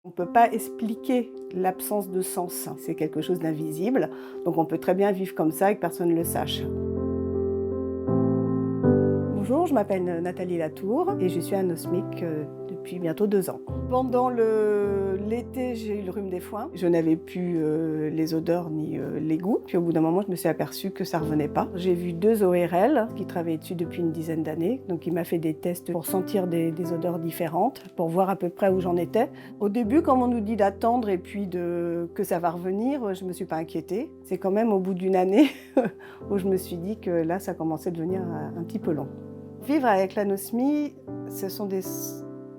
On ne peut pas expliquer l'absence de sens, c'est quelque chose d'invisible, donc on peut très bien vivre comme ça et que personne ne le sache. Bonjour, je m'appelle Nathalie Latour et je suis anosmique depuis bientôt 2 ans. Pendant l'été, j'ai eu le rhume des foins. Je n'avais plus les odeurs ni les goûts. Puis au bout d'un moment, je me suis aperçue que ça ne revenait pas. J'ai vu 2 ORL qui travaillaient dessus depuis une dizaine d'années. Donc il m'a fait des tests pour sentir des odeurs différentes, pour voir à peu près où j'en étais. Au début, comme on nous dit d'attendre et puis que ça va revenir, je ne me suis pas inquiétée. C'est quand même au bout d'une année où je me suis dit que là, ça commençait à devenir un petit peu long. Vivre avec l'anosmie, ce sont des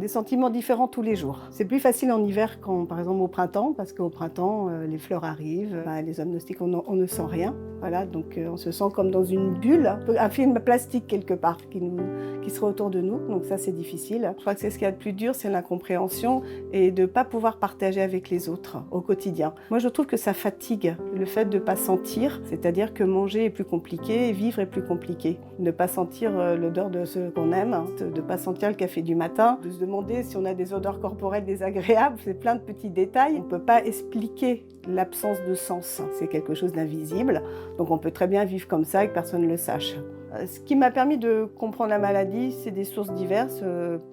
sentiments différents tous les jours. C'est plus facile en hiver qu'au printemps, parce qu'au printemps, les fleurs arrivent, les agnostiques, on ne sent rien. Voilà, donc on se sent comme dans une bulle, un film plastique quelque part qui serait autour de nous, donc ça c'est difficile. Je crois que c'est ce qu'il y a de plus dur, c'est l'incompréhension et de ne pas pouvoir partager avec les autres au quotidien. Moi je trouve que ça fatigue, le fait de ne pas sentir, c'est-à-dire que manger est plus compliqué et vivre est plus compliqué. Ne pas sentir l'odeur de ce qu'on aime, de ne pas sentir le café du matin, de se demander si on a des odeurs corporelles désagréables, c'est plein de petits détails. On ne peut pas expliquer l'absence de sens, c'est quelque chose d'invisible, donc on peut très bien vivre comme ça et que personne ne le sache. Ce qui m'a permis de comprendre la maladie, c'est des sources diverses,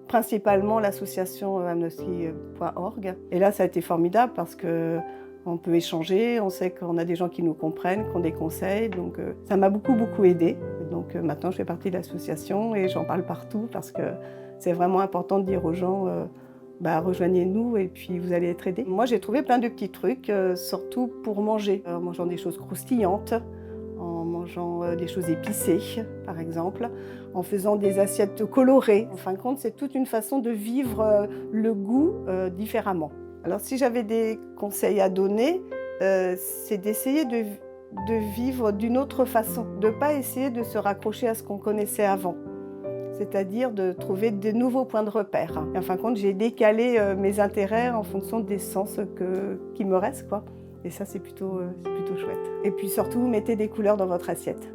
principalement l'association amnesty.org. Et là, ça a été formidable parce qu'on peut échanger, on sait qu'on a des gens qui nous comprennent, qui ont des conseils, donc ça m'a beaucoup aidé. Donc maintenant, je fais partie de l'association et j'en parle partout parce que c'est vraiment important de dire aux gens rejoignez-nous et puis vous allez être aidés. Moi, j'ai trouvé plein de petits trucs, surtout pour manger, en mangeant des choses croustillantes, en mangeant des choses épicées, par exemple, en faisant des assiettes colorées. En fin de compte, c'est toute une façon de vivre le goût différemment. Alors, si j'avais des conseils à donner, c'est d'essayer de vivre d'une autre façon, de ne pas essayer de se raccrocher à ce qu'on connaissait avant. C'est-à-dire de trouver de nouveaux points de repère. Et en fin de compte, j'ai décalé mes intérêts en fonction des sens qui me restent, quoi. Et ça, c'est plutôt chouette. Et puis surtout, mettez des couleurs dans votre assiette.